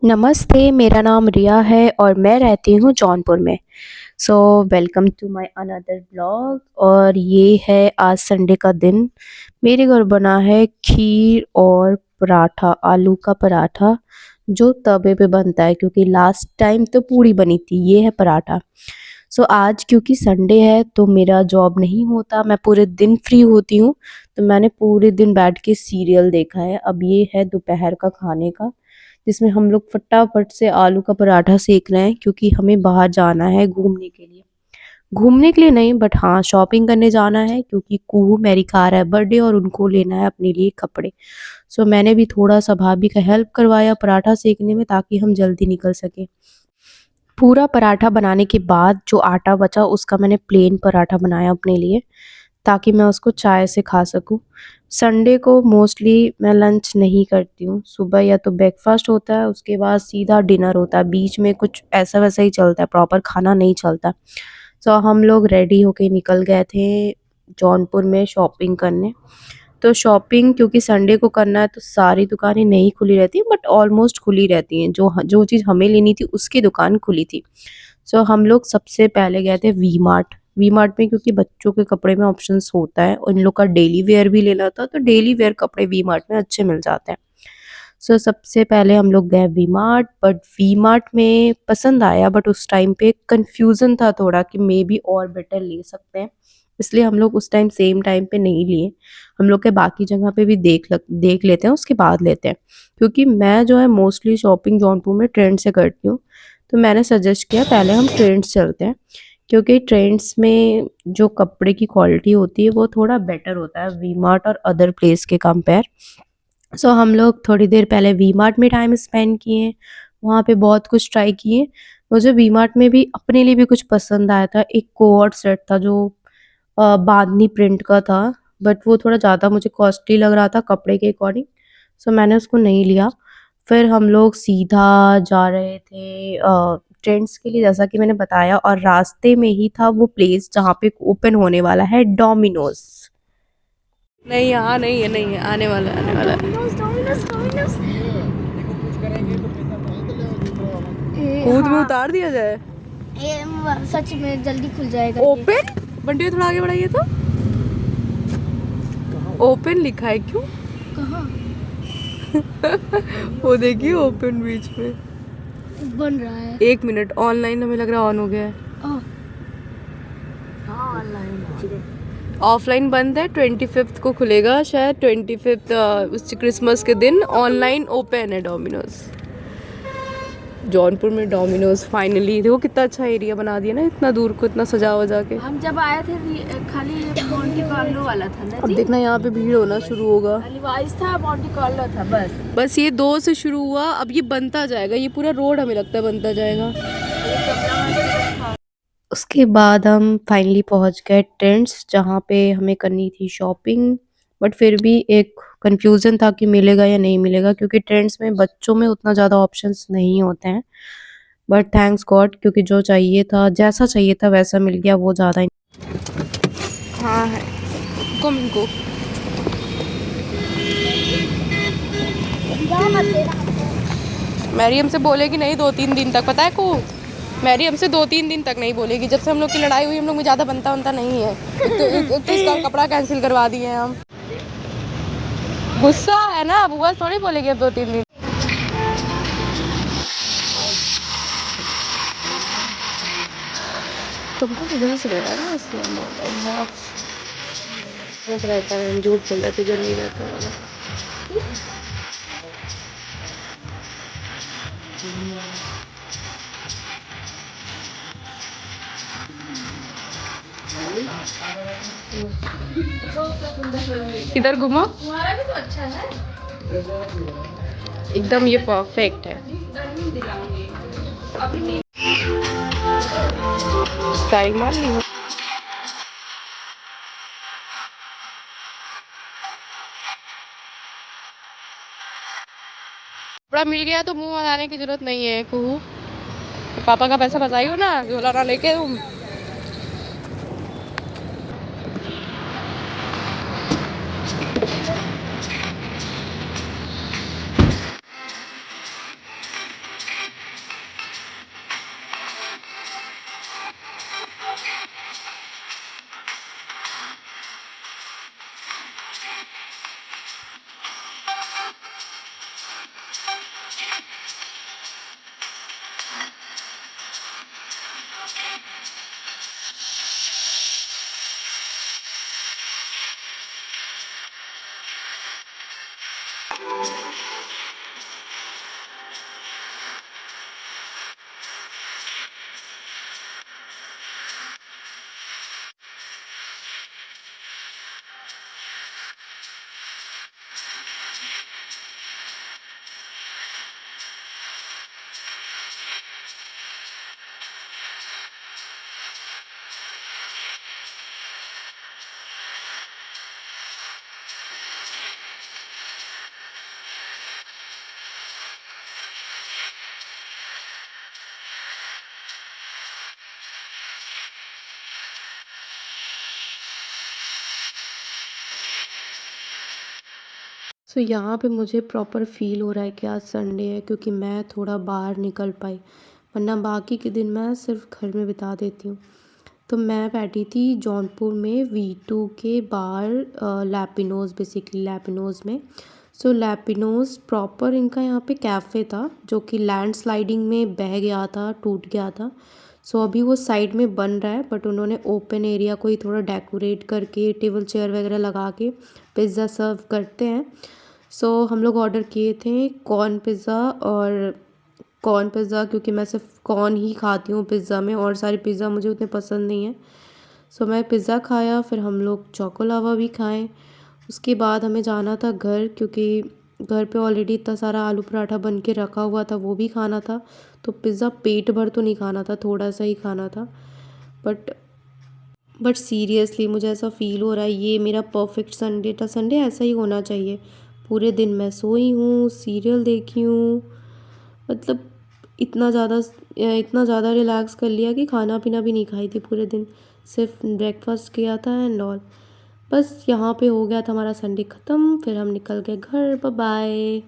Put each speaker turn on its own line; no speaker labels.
नमस्ते, मेरा नाम रिया है और मैं रहती हूँ जौनपुर में। So welcome to my another blog. और ये है आज संडे का दिन। मेरे घर बना है खीर और पराठा, आलू का पराठा जो तवे पे बनता है, क्योंकि लास्ट टाइम तो पूड़ी बनी थी। ये है पराठा। सो आज क्योंकि संडे है तो मेरा जॉब नहीं होता, मैं पूरे दिन फ्री होती हूँ। तो मैंने पूरे दिन बैठ के सीरियल देखा है। अब ये है दोपहर का खाने का, जिसमें हम लोग फटाफट से आलू का पराठा सेक रहे हैं, क्योंकि हमें बाहर जाना है घूमने के लिए। घूमने के लिए नहीं, बट हाँ, शॉपिंग करने जाना है, क्योंकि कुहू मेरी खा रहा है बर्थडे और उनको लेना है अपने लिए कपड़े। सो मैंने भी थोड़ा सा भाभी का हेल्प करवाया पराठा सेकने में, ताकि हम जल्दी निकल सके। पूरा पराठा बनाने के बाद जो आटा बचा उसका मैंने प्लेन पराठा बनाया अपने लिए, ताकि मैं उसको चाय से खा सकूं। संडे को मोस्टली मैं लंच नहीं करती हूँ। सुबह या तो ब्रेकफास्ट होता है, उसके बाद सीधा डिनर होता है। बीच में कुछ ऐसा वैसा ही चलता है, प्रॉपर खाना नहीं चलता। सो हम लोग रेडी होके निकल गए थे जौनपुर में शॉपिंग करने। तो शॉपिंग क्योंकि संडे को करना है तो सारी दुकानें नहीं खुली रहती, बट ऑलमोस्ट खुली रहती हैं। जो जो चीज़ हमें लेनी थी उसकी दुकान खुली थी। सो हम लोग सबसे पहले गए थे वी मार्ट। वी मार्ट में क्योंकि बच्चों के कपड़े में ऑप्शंस होता है और इन लोग का डेली वेयर भी लेना था, तो डेली वेयर कपड़े वी मार्ट में अच्छे मिल जाते हैं। सो सबसे पहले हम लोग गए V Mart, but V Mart में पसंद आया, बट उस टाइम पे कंफ्यूजन था थोड़ा कि मे बी और बेटर ले सकते हैं। इसलिए हम लोग उस टाइम सेम टाइम पे नहीं लिए। हम लोग के बाकी जगह पे भी देख लेते हैं, उसके बाद लेते हैं। क्योंकि मैं जो है मोस्टली शॉपिंग जौनपुर में ट्रेंड से करती हूँ। तो मैंने सजेस्ट किया पहले हम ट्रेंड्स चलते हैं, क्योंकि ट्रेंड्स में जो कपड़े की क्वालिटी होती है वो थोड़ा बेटर होता है वी मार्ट और अदर प्लेस के कंपेयर। सो हम लोग थोड़ी देर पहले वी मार्ट में टाइम स्पेंड किए। वहाँ पे बहुत कुछ ट्राई किए। मुझे वी मार्ट में भी अपने लिए भी कुछ पसंद आया था। एक कोऑर्ड सेट था जो बांधनी प्रिंट का था, बट वो थोड़ा ज़्यादा मुझे कॉस्टली लग रहा था कपड़े के अकॉर्डिंग। सो मैंने उसको नहीं लिया। फिर हम लोग सीधा जा रहे थे ट्रेंड्स के लिए, जैसा कि मैंने बताया, और रास्ते में ही था वो प्लेस जहाँ पे ओपन होने वाला है डोमिनोज। नहीं, यहाँ नहीं है, नहीं है, आने वाला है, आने वाला है।
Domino's Domino's Domino's.
कूद में
हाँ,
उतार दिया जाए।
सच में जल्दी खुल जाएगा ये।
ओपन। बंटी थोड़ा आगे बढ़ाइए तो। ओपन लिखा है क्यों?
कहाँ
वो देखिए ओपन बीच में।
बन रहा है?
1 मिनट, ऑनलाइन हमें लग रहा है ऑन हो गया है।
ओह,
हाँ, ऑनलाइन। ऑफलाइन बंद है, 25th को खुलेगा शायद। 25th उस क्रिसमस के दिन। ऑनलाइन ओपन है डोमिनोज। जौनपुर में डोमिनोज फाइनली। देखो कितना अच्छा एरिया बना दिया ना, इतना दूर को इतना सजा वजा के।
हम जब आए थे खाली मोंटी कार्लो वाला था ना
अब
जी।
देखना यहाँ पे भीड़ होना शुरू होगा।
खाली वाइस था, मोंटी कार्लो था बस।
बस ये 2 से शुरू हुआ, अब ये बनता जाएगा। ये पूरा रोड हमें लगता है बनता जाएगा। उसके बाद हम फाइनली पहुंच गए ट्रेंड्स, जहाँ पे हमें करनी थी शॉपिंग। बट फिर भी एक कंफ्यूजन था कि मिलेगा या नहीं मिलेगा, क्योंकि ट्रेंड्स में बच्चों में उतना ज़्यादा ऑप्शंस नहीं होते हैं। बट थैंक्स गॉड, क्योंकि जो चाहिए था, जैसा चाहिए था वैसा मिल गया। वो ज़्यादा। हाँ है। कम इनको। मैरी हमसे बोलेगी नहीं 2-3 दिन तक, पता है को। मैरी हमसे 2-3 दिन तक नहीं बोलेगी। जब से हम लोग की लड़ाई हुई हम लोग में ज़्यादा बनता बनता नहीं है। एक तो इसका कपड़ा कैंसिल करवा दिए हैं हम। गुस्सा है ना, बुआ थोड़ी बोलेगी अब 2-3 दिन। तुमको किधर से रहता है ना, इसलिए बहुत रहता है। झूठ बोल रहे थे जो नहीं रहता वाला। इधर घुमा। तुम्हारा भी तो अच्छा है। एकदम ये परफेक्ट है। स्टाइल मार ली हो। कपड़ा मिल गया तो मुंह बनाने की जरूरत नहीं है कुहू। पापा का पैसा बचाइयो ना, झोला ना लेके तुम। सो यहाँ पे मुझे प्रॉपर फ़ील हो रहा है कि आज संडे है, क्योंकि मैं थोड़ा बाहर निकल पाई, वरना बाकी के दिन मैं सिर्फ घर में बिता देती हूँ। तो मैं बैठी थी जौनपुर में V2 के बाहर, लैपिनोज़, बेसिकली लैपिनोज़ में। सो लैपिनोज़ प्रॉपर इनका यहाँ पे कैफ़े था जो कि लैंडस्लाइडिंग में बह गया था, टूट गया था। सो अभी वो साइड में बन रहा है, बट उन्होंने ओपन एरिया को ही थोड़ा डेकोरेट करके टेबल चेयर वगैरह लगा के पिज़्ज़ा सर्व करते हैं। सो हम लोग ऑर्डर किए थे कॉर्न पिज़्ज़ा, और कॉर्न पिज़्ज़ा क्योंकि मैं सिर्फ कॉर्न ही खाती हूँ पिज़्ज़ा में, और सारे पिज़्ज़ा मुझे उतने पसंद नहीं है। सो मैं पिज़्ज़ा खाया, फिर हम लोग चोको लावा भी खाएं। उसके बाद हमें जाना था घर, क्योंकि घर पे ऑलरेडी इतना सारा आलू पराठा बन के रखा हुआ था, वो भी खाना था। तो पिज़्ज़ा पेट भर तो नहीं खाना था, थोड़ा सा ही खाना था। बट बट सीरियसली मुझे ऐसा फ़ील हो रहा है ये मेरा परफेक्ट संडे था। संडे ऐसा ही होना चाहिए, पूरे दिन मैं सोई हूँ, सीरियल देखी हूँ, मतलब इतना ज़्यादा रिलैक्स कर लिया कि खाना पीना भी नहीं खाई थी पूरे दिन, सिर्फ ब्रेकफास्ट किया था एंड ऑल। बस यहाँ पे हो गया था हमारा संडे ख़त्म, फिर हम निकल गए घर। Bye bye.